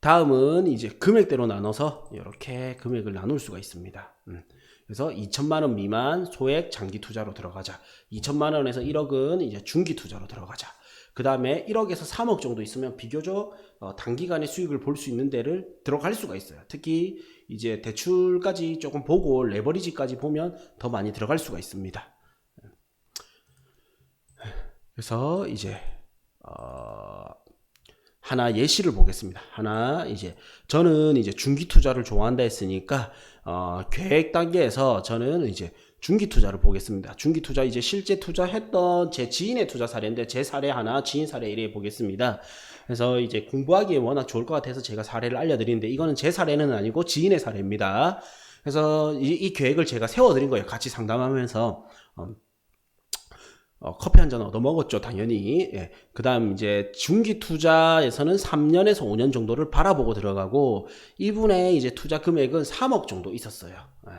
다음은 이제 금액대로 나눠서 이렇게 금액을 나눌 수가 있습니다. 그래서 2천만 원 미만 소액 장기 투자로 들어가자. 2천만 원에서 1억은 이제 중기 투자로 들어가자. 그 다음에 1억에서 3억 정도 있으면 비교적 단기간에 수익을 볼 수 있는 데를 들어갈 수가 있어요. 특히 이제 대출까지 조금 보고 레버리지까지 보면 더 많이 들어갈 수가 있습니다. 그래서 이제 하나 예시를 보겠습니다. 하나 이제 저는 이제 중기 투자를 좋아한다 했으니까 계획 단계에서 저는 이제 중기 투자를 보겠습니다. 중기 투자 이제 실제 투자했던 제 지인의 투자 사례인데 제 사례 하나, 지인 사례 1회 보겠습니다. 그래서 이제 공부하기에 워낙 좋을 것 같아서 제가 사례를 알려드리는데 이거는 제 사례는 아니고 지인의 사례입니다. 그래서 이 계획을 제가 세워드린 거예요. 같이 상담하면서. 커피 한 잔 얻어 먹었죠, 당연히. 예. 그 다음 이제 중기 투자에서는 3년에서 5년 정도를 바라보고 들어가고 이분의 이제 투자 금액은 3억 정도 있었어요. 예.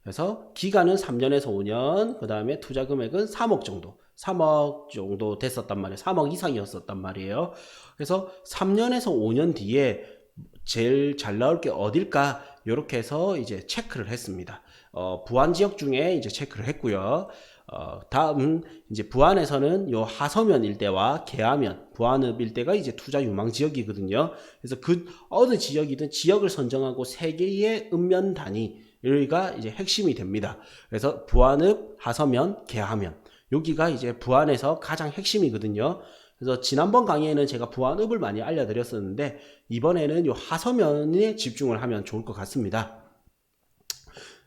그래서 기간은 3년에서 5년, 그 다음에 투자 금액은 3억 정도. 3억 정도 됐었단 말이에요. 3억 이상이었었단 말이에요. 그래서 3년에서 5년 뒤에 제일 잘 나올 게 어딜까? 이렇게 해서 이제 체크를 했습니다. 부안 지역 중에 이제 체크를 했고요. 다음 이제 부안에서는 요 하서면 일대와 계하면, 부안읍 일대가 이제 투자 유망 지역이거든요. 그래서 그 어느 지역이든 지역을 선정하고 세 개의 읍면 단위가 이제 핵심이 됩니다. 그래서 부안읍, 하서면, 계하면 여기가 이제 부안에서 가장 핵심이거든요. 그래서 지난번 강의에는 제가 부안읍을 많이 알려드렸었는데 이번에는 요 하서면에 집중을 하면 좋을 것 같습니다.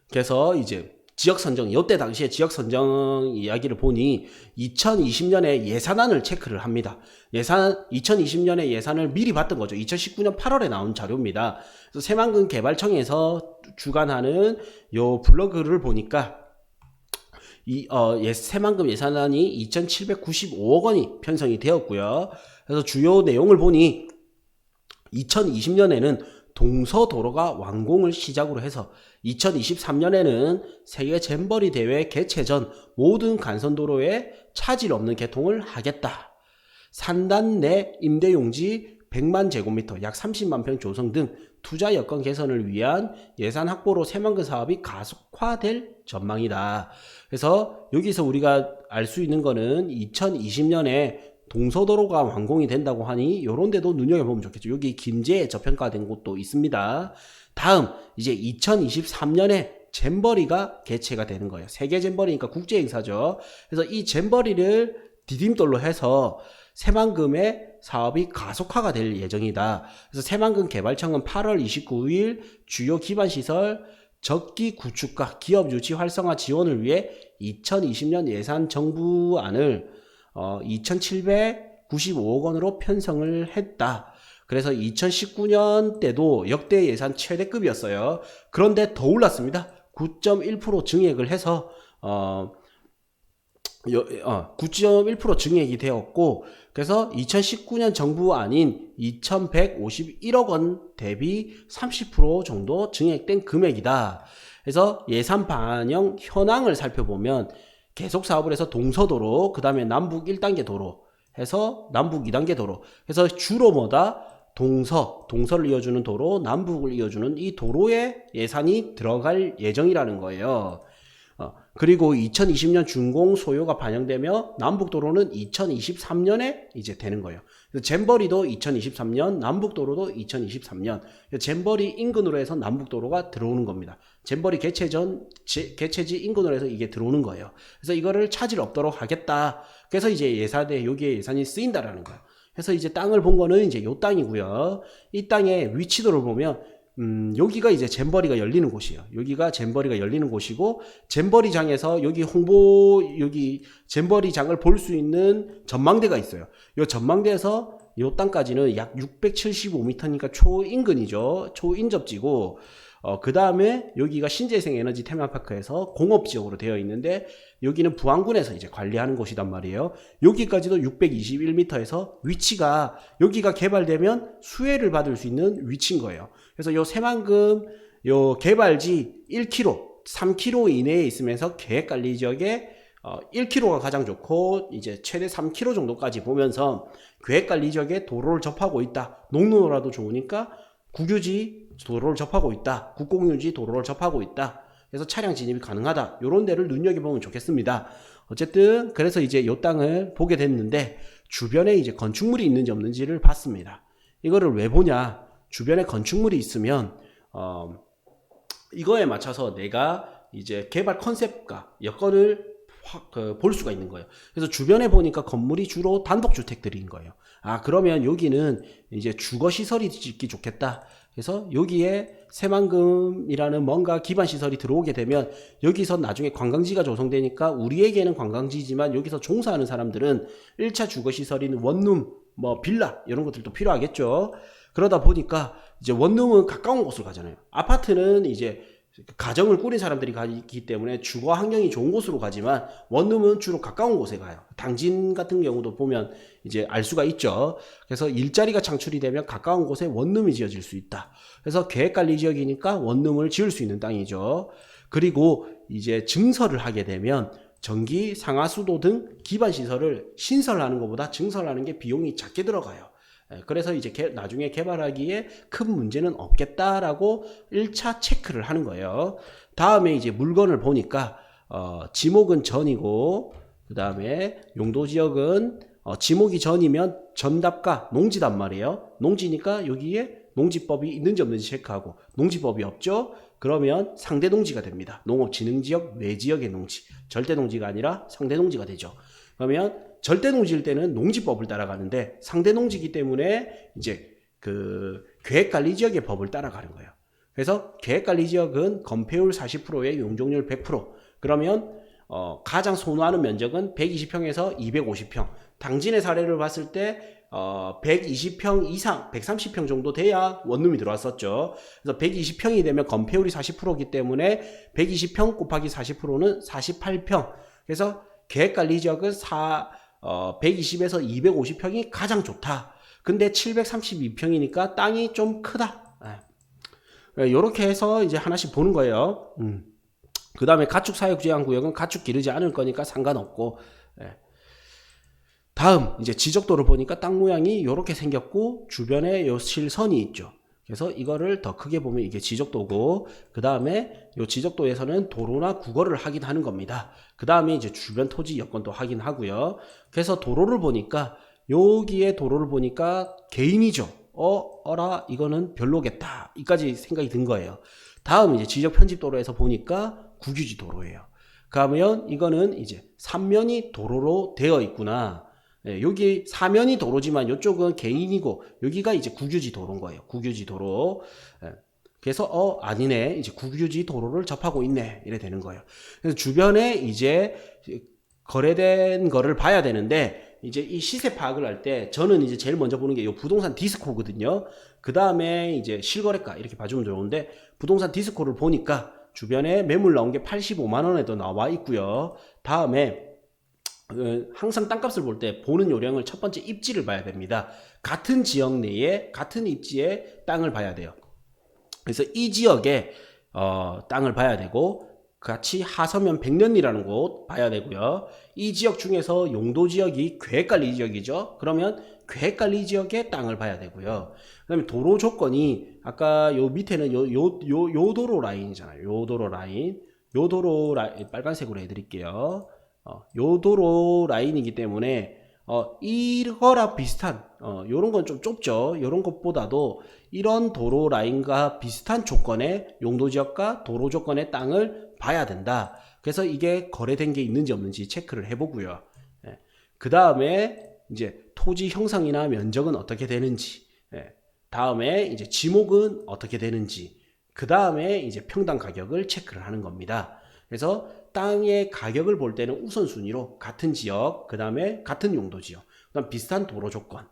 그래서 이제 지역 선정, 이때 당시에 지역 선정 이야기를 보니 2020년에 예산안을 체크를 합니다. 2020년에 예산을 미리 봤던 거죠. 2019년 8월에 나온 자료입니다. 그래서 새만금 개발청에서 주관하는 요 블로그를 보니까 새만금 예산안이 2,795억 원이 편성이 되었고요. 그래서 주요 내용을 보니 2020년에는 동서도로가 완공을 시작으로 해서 2023년에는 세계 잼버리 대회 개최 전 모든 간선도로에 차질 없는 개통을 하겠다. 산단 내 임대용지 100만 제곱미터 약 30만 평 조성 등 투자 여건 개선을 위한 예산 확보로 새만금 사업이 가속화될 전망이다. 그래서 여기서 우리가 알 수 있는 거는 2020년에 동서도로가 완공이 된다고 하니 요런 데도 눈여겨보면 좋겠죠. 여기 김제에 저평가된 곳도 있습니다. 다음 이제 2023년에 잼버리가 개최가 되는 거예요. 세계 잼버리니까 국제 행사죠. 그래서 이 잼버리를 디딤돌로 해서 새만금의 사업이 가속화가 될 예정이다. 그래서 새만금 개발청은 8월 29일 주요 기반시설 적기 구축과 기업 유치 활성화 지원을 위해 2020년 예산 정부안을 2,795억 원으로 편성을 했다. 그래서 2019년 때도 역대 예산 최대급이었어요. 그런데 더 올랐습니다. 9.1% 증액을 해서 9.1% 증액이 되었고, 그래서 2019년 정부안인 2,151억 원 대비 30% 정도 증액된 금액이다. 그래서 예산 반영 현황을 살펴보면 계속 사업을 해서 동서도로, 그 다음에 남북 1단계 도로 해서 남북 2단계 도로 해서 주로 뭐다? 동서를 이어주는 도로, 남북을 이어주는 이 도로에 예산이 들어갈 예정이라는 거예요. 그리고 2020년 준공 소요가 반영되며 남북도로는 2023년에 이제 되는 거예요. 그래서 잼버리도 2023년, 남북도로도 2023년. 잼버리 인근으로 해서 남북도로가 들어오는 겁니다. 잼버리 개최지 인근으로 해서 이게 들어오는 거예요. 그래서 이거를 차질 없도록 하겠다. 그래서 이제 여기에 예산이 쓰인다라는 거예요. 그래서 이제 땅을 본 거는 이제 요 땅이고요. 이 땅의 위치도를 보면 여기가 이제 잼버리가 열리는 곳이에요. 여기가 잼버리가 열리는 곳이고, 잼버리장에서 여기 잼버리장을 볼 수 있는 전망대가 있어요. 이 전망대에서 이 땅까지는 약 675m니까 초인근이죠. 초인접지고, 그 다음에 여기가 신재생에너지 테마파크에서 공업지역으로 되어 있는데, 여기는 부안군에서 이제 관리하는 곳이단 말이에요. 여기까지도 621m에서 위치가, 여기가 개발되면 수혜를 받을 수 있는 위치인 거예요. 그래서 요 새만금, 요 개발지 1km, 3km 이내에 있으면서 계획관리지역에 1km가 가장 좋고, 이제 최대 3km 정도까지 보면서 계획관리지역에 도로를 접하고 있다. 농로라도 좋으니까 국유지 도로를 접하고 있다. 국공유지 도로를 접하고 있다. 그래서 차량 진입이 가능하다. 요런 데를 눈여겨보면 좋겠습니다. 어쨌든 그래서 이제 요 땅을 보게 됐는데 주변에 이제 건축물이 있는지 없는지를 봤습니다. 이거를 왜 보냐? 주변에 건축물이 있으면 이거에 맞춰서 내가 이제 개발 컨셉과 여건을 볼 수가 있는 거예요. 그래서 주변에 보니까 건물이 주로 단독주택들인 거예요. 아, 그러면 여기는 이제 주거시설이 짓기 좋겠다. 그래서 여기에 새만금이라는 뭔가 기반시설이 들어오게 되면 여기서 나중에 관광지가 조성되니까 우리에게는 관광지지만 여기서 종사하는 사람들은 1차 주거시설인 원룸, 뭐 빌라 이런 것들도 필요하겠죠. 그러다 보니까 이제 원룸은 가까운 곳으로 가잖아요. 아파트는 이제 가정을 꾸린 사람들이 가기 때문에 주거 환경이 좋은 곳으로 가지만 원룸은 주로 가까운 곳에 가요. 당진 같은 경우도 보면 이제 알 수가 있죠. 그래서 일자리가 창출이 되면 가까운 곳에 원룸이 지어질 수 있다. 그래서 계획관리 지역이니까 원룸을 지을 수 있는 땅이죠. 그리고 이제 증설을 하게 되면 전기, 상하수도 등 기반시설을 신설하는 것보다 증설하는 게 비용이 작게 들어가요. 그래서 이제 나중에 개발하기에 큰 문제는 없겠다라고 1차 체크를 하는 거예요. 다음에 이제 물건을 보니까 지목은 전이고 그 다음에 용도지역은 지목이 전이면 전답과 농지단 말이에요. 농지니까 여기에 농지법이 있는지 없는지 체크하고 농지법이 없죠? 그러면 상대농지가 됩니다. 농업진흥지역 외지역의 농지. 절대농지가 아니라 상대농지가 되죠. 그러면 절대농지일 때는 농지법을 따라가는데 상대농지이기 때문에 이제 그 계획관리지역의 법을 따라가는 거예요. 그래서 계획관리지역은 건폐율 40%에 용적률 100%. 그러면 가장 선호하는 면적은 120평에서 250평. 당진의 사례를 봤을 때 120평 이상, 130평 정도 돼야 원룸이 들어왔었죠. 그래서 120평이 되면 건폐율이 40%이기 때문에 120평 곱하기 40%는 48평. 그래서 계획관리지역은 120에서 250평이 가장 좋다. 근데 732평이니까 땅이 좀 크다. 이렇게 해서 이제 하나씩 보는 거예요. 그 다음에 가축사육제한구역은 가축 기르지 않을 거니까 상관없고. 다음 이제 지적도를 보니까 땅 모양이 이렇게 생겼고 주변에 요 실선이 있죠. 그래서 이거를 더 크게 보면 이게 지적도고 그 다음에 요 지적도에서는 도로나 국어를 확인하는 겁니다. 그 다음에 이제 주변 토지 여건도 확인하고요. 그래서 도로를 보니까 여기에 도로를 보니까 개인이죠. 어라 이거는 별로겠다. 이까지 생각이 든 거예요. 다음 이제 지적 편집 도로에서 보니까 국유지 도로예요. 그러면 이거는 이제 3면이 도로로 되어 있구나. 여기 사면이 도로지만 이쪽은 개인이고 여기가 이제 국유지 도로인 거예요. 국유지 도로. 그래서 아니네. 이제 국유지 도로를 접하고 있네. 이래 되는 거예요. 그래서 주변에 이제 거래된 거를 봐야 되는데 이제 이 시세 파악을 할 때 저는 이제 제일 먼저 보는 게 이 부동산 디스코거든요. 그 다음에 이제 실거래가 이렇게 봐주면 좋은데 부동산 디스코를 보니까 주변에 매물 나온 게 85만 원에도 나와 있고요. 다음에 항상 땅값을 볼 때 보는 요령을 첫 번째 입지를 봐야 됩니다. 같은 지역 내에 같은 입지에 땅을 봐야 돼요. 그래서 이 지역에 땅을 봐야 되고 같이 하서면 백년이라는 곳 봐야 되고요. 이 지역 중에서 용도지역이 계획관리지역이죠. 그러면 계획관리지역의 땅을 봐야 되고요. 그 다음에 도로 조건이 아까 요 밑에는 요 도로 라인이잖아요. 요 도로 라인. 빨간색으로 해드릴게요. 요 도로 라인이기 때문에 이거랑 비슷한 요런 건 좀 좁죠. 요런 것보다도 이런 도로 라인과 비슷한 조건의 용도지역과 도로 조건의 땅을 봐야 된다. 그래서 이게 거래된 게 있는지 없는지 체크를 해보고요. 그 다음에 이제 토지 형상이나 면적은 어떻게 되는지, 다음에 이제 지목은 어떻게 되는지, 그 다음에 이제 평당 가격을 체크를 하는 겁니다. 그래서 땅의 가격을 볼 때는 우선순위로 같은 지역, 그 다음에 같은 용도 지역, 그 다음 비슷한 도로 조건,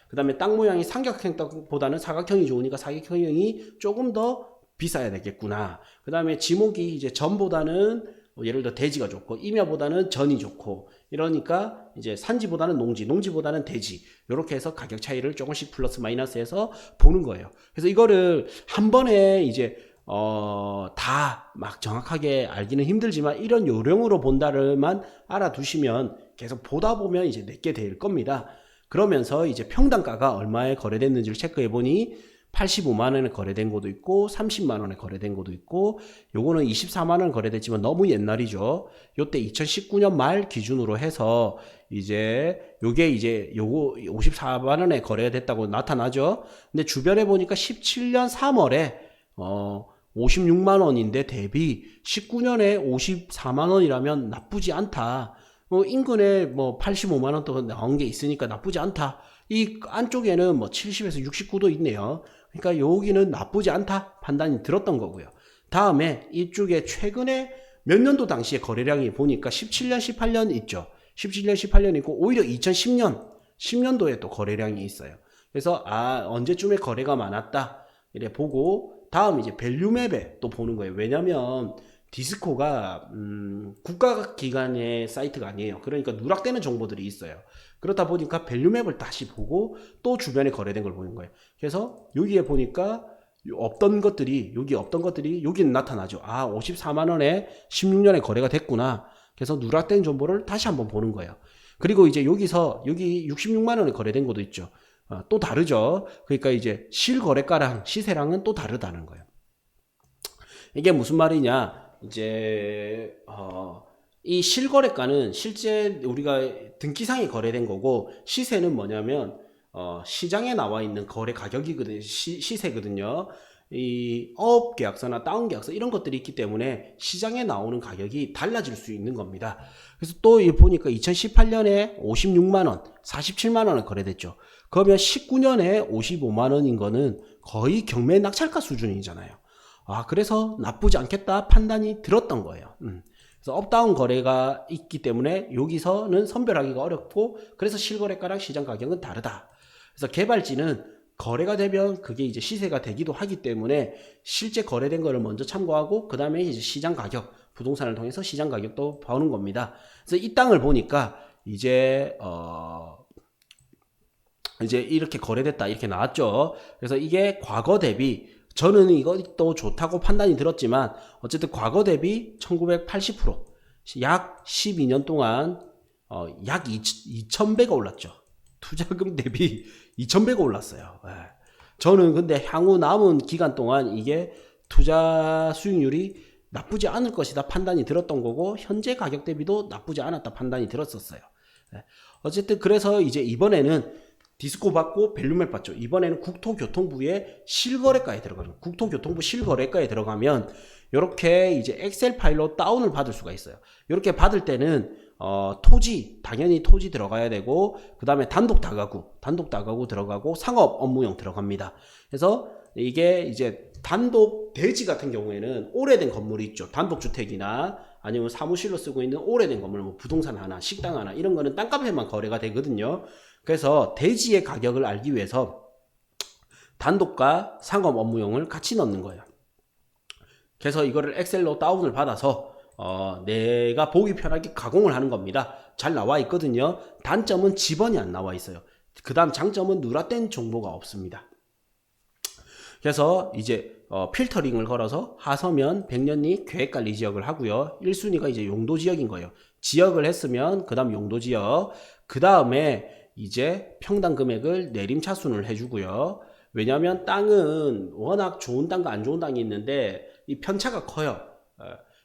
그 다음에 땅 모양이 삼각형 땅보다는 사각형이 좋으니까 사각형이 조금 더 비싸야 되겠구나. 그 다음에 지목이 이제 전보다는 예를 들어 대지가 좋고 임야보다는 전이 좋고 이러니까 이제 산지보다는 농지, 농지보다는 대지 이렇게 해서 가격 차이를 조금씩 플러스 마이너스해서 보는 거예요. 그래서 이거를 한 번에 이제 다 막 정확하게 알기는 힘들지만 이런 요령으로 본다를만 알아두시면 계속 보다 보면 이제 내게 될 겁니다. 그러면서 이제 평당가가 얼마에 거래됐는지를 체크해 보니 85만 원에 거래된 것도 있고 30만 원에 거래된 것도 있고 요거는 24만 원 거래됐지만 너무 옛날이죠. 요때 2019년 말 기준으로 해서 이제 요게 이제 요거 54만 원에 거래가 됐다고 나타나죠. 근데 주변에 보니까 17년 3월에 56만 원인데 대비 19년에 54만 원이라면 나쁘지 않다. 인근에 85만 원 더 나온 게 있으니까 나쁘지 않다. 이 안쪽에는 70에서 69도 있네요. 그러니까 여기는 나쁘지 않다 판단이 들었던 거고요. 다음에 이쪽에 최근에 몇 년도 당시에 거래량이 보니까 17년, 18년 있죠. 17년, 18년 있고 오히려 2010년, 10년도에 또 거래량이 있어요. 그래서 언제쯤에 거래가 많았다 이래 보고 다음 이제 밸류맵에 또 보는 거예요. 왜냐면 디스코가 국가기관의 사이트가 아니에요. 그러니까 누락되는 정보들이 있어요. 그렇다 보니까 밸류맵을 다시 보고 또 주변에 거래된 걸 보는 거예요. 그래서 여기에 보니까 없던 것들이 여기는 나타나죠. 54만 원에 16년에 거래가 됐구나. 그래서 누락된 정보를 다시 한번 보는 거예요. 그리고 이제 여기 66만 원에 거래된 것도 있죠. 또 다르죠. 그러니까 이제 실거래가랑 시세랑은 또 다르다는 거예요. 이게 무슨 말이냐? 이제 이 실거래가는 실제 우리가 등기상에 거래된 거고 시세는 뭐냐면 시장에 나와 있는 거래 가격이거든요. 시세거든요. 이 업 계약서나 다운 계약서 이런 것들이 있기 때문에 시장에 나오는 가격이 달라질 수 있는 겁니다. 그래서 또 보니까 2018년에 56만 원, 47만 원에 거래됐죠. 그러면 19년에 55만 원인 거는 거의 경매 낙찰가 수준이잖아요. 그래서 나쁘지 않겠다 판단이 들었던 거예요. 그래서 업다운 거래가 있기 때문에 여기서는 선별하기가 어렵고 그래서 실거래가랑 시장 가격은 다르다. 그래서 개발지는 거래가 되면 그게 이제 시세가 되기도 하기 때문에 실제 거래된 거를 먼저 참고하고 그 다음에 이제 시장 가격, 부동산을 통해서 시장 가격도 보는 겁니다. 그래서 이 땅을 보니까 이제 이렇게 거래됐다 이렇게 나왔죠. 그래서 이게 과거 대비 저는 이것도 좋다고 판단이 들었지만 어쨌든 과거 대비 1980% 약 12년 동안 약 2,000배가 올랐죠. 투자금 대비 2,000배가 올랐어요. 저는 근데 향후 남은 기간 동안 이게 투자 수익률이 나쁘지 않을 것이다 판단이 들었던 거고 현재 가격 대비도 나쁘지 않았다 판단이 들었었어요. 어쨌든 그래서 이제 이번에는 디스코 받고 밸류맵 받죠. 이번에는 국토교통부의 실거래가에 들어가는 국토교통부 실거래가에 들어가면 이렇게 이제 엑셀 파일로 다운을 받을 수가 있어요. 이렇게 받을 때는 당연히 토지 들어가야 되고 그 다음에 단독 다가구 들어가고 상업 업무용 들어갑니다. 그래서 이게 이제 단독 대지 같은 경우에는 오래된 건물이 있죠. 단독주택이나 아니면 사무실로 쓰고 있는 오래된 건물, 부동산 하나, 식당 하나 이런 거는 땅값에만 거래가 되거든요. 그래서 대지의 가격을 알기 위해서 단독과 상업 업무용을 같이 넣는 거예요. 그래서 이거를 엑셀로 다운을 받아서 내가 보기 편하게 가공을 하는 겁니다. 잘 나와 있거든요. 단점은 지번이 안 나와 있어요. 그 다음 장점은 누락된 정보가 없습니다. 그래서 이제 필터링을 걸어서 하서면 백년리 계획관리 지역을 하고요. 1순위가 이제 용도지역인 거예요. 지역을 했으면 그 다음 용도지역, 그 다음에 이제 평당 금액을 내림차순을 해주고요. 왜냐하면 땅은 워낙 좋은 땅과 안 좋은 땅이 있는데 이 편차가 커요.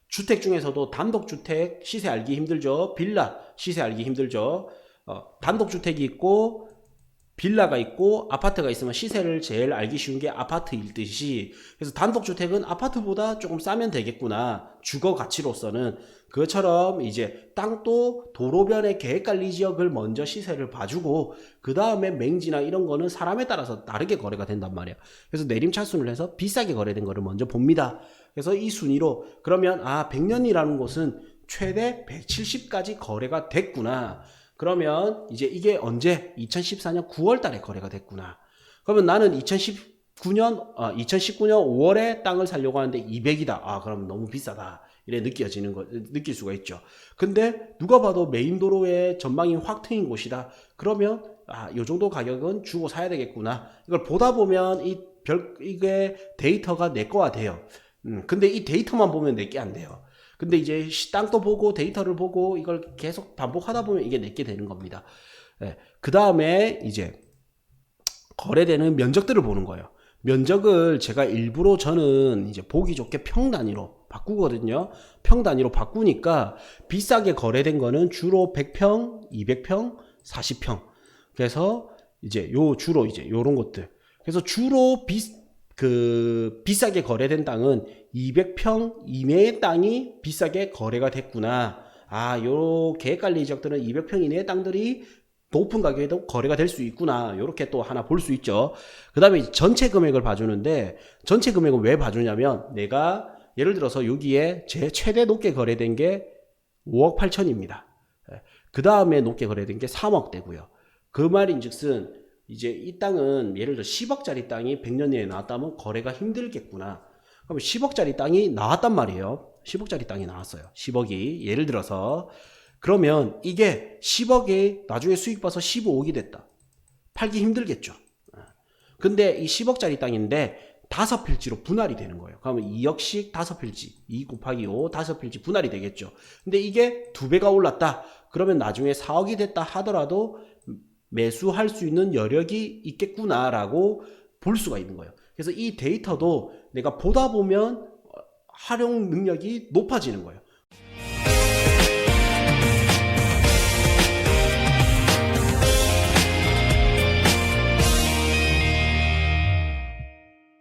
주택 중에서도 단독주택 시세 알기 힘들죠. 빌라 시세 알기 힘들죠. 단독주택이 있고 빌라가 있고 아파트가 있으면 시세를 제일 알기 쉬운 게 아파트일 듯이, 그래서 단독주택은 아파트보다 조금 싸면 되겠구나, 주거 가치로서는. 그것처럼 이제 땅도 도로변의 계획관리 지역을 먼저 시세를 봐주고 그 다음에 맹지나 이런 거는 사람에 따라서 다르게 거래가 된단 말이에요. 그래서 내림차순을 해서 비싸게 거래된 거를 먼저 봅니다. 그래서 이 순위로 그러면 백년이라는 곳은 최대 170까지 거래가 됐구나. 그러면 이제 이게 언제? 2014년 9월 달에 거래가 됐구나. 그러면 나는 2019년 5월에 땅을 사려고 하는데 200이다. 그럼 너무 비싸다. 이래 느낄 수가 있죠. 근데 누가 봐도 메인 도로에 전망이 확 트인 곳이다. 그러면 요 정도 가격은 주고 사야 되겠구나. 이걸 보다 보면 이게 데이터가 내 거가 돼요. 근데 이 데이터만 보면 내게 안 돼요. 근데 이제 땅도 보고 데이터를 보고 이걸 계속 반복하다 보면 이게 내게 되는 겁니다. 그 다음에 이제 거래되는 면적들을 보는 거예요. 면적을 제가 일부러 저는 이제 보기 좋게 평 단위로 바꾸거든요. 평 단위로 바꾸니까 비싸게 거래된 거는 주로 100평, 200평, 40평. 그래서 이제 주로 이제 요런 것들. 그래서 주로 비싸게 거래된 땅은 200평 이내의 땅이 비싸게 거래가 됐구나. 요 계획관리 지역들은 200평 이내의 땅들이 높은 가격에도 거래가 될 수 있구나. 이렇게 또 하나 볼 수 있죠. 그 다음에 전체 금액을 봐주는데, 전체 금액은 왜 봐주냐면, 내가 예를 들어서 여기에 제 최대 높게 거래된 게 5억 8천입니다. 그 다음에 높게 거래된 게 3억대고요. 그 말인 즉슨, 이제 이 땅은 예를 들어 10억짜리 땅이 100년 내에 나왔다면 거래가 힘들겠구나. 그럼 10억짜리 땅이 나왔단 말이에요. 10억짜리 땅이 나왔어요. 10억이. 예를 들어서. 그러면 이게 10억이 나중에 수익 봐서 15억이 됐다. 팔기 힘들겠죠. 근데 이 10억짜리 땅인데 5필지로 분할이 되는 거예요. 그러면 2억씩 5필지, 2 곱하기 5, 5필지 분할이 되겠죠. 근데 이게 2배가 올랐다. 그러면 나중에 4억이 됐다 하더라도 매수할 수 있는 여력이 있겠구나라고 볼 수가 있는 거예요. 그래서 이 데이터도 내가 보다 보면 활용 능력이 높아지는 거예요.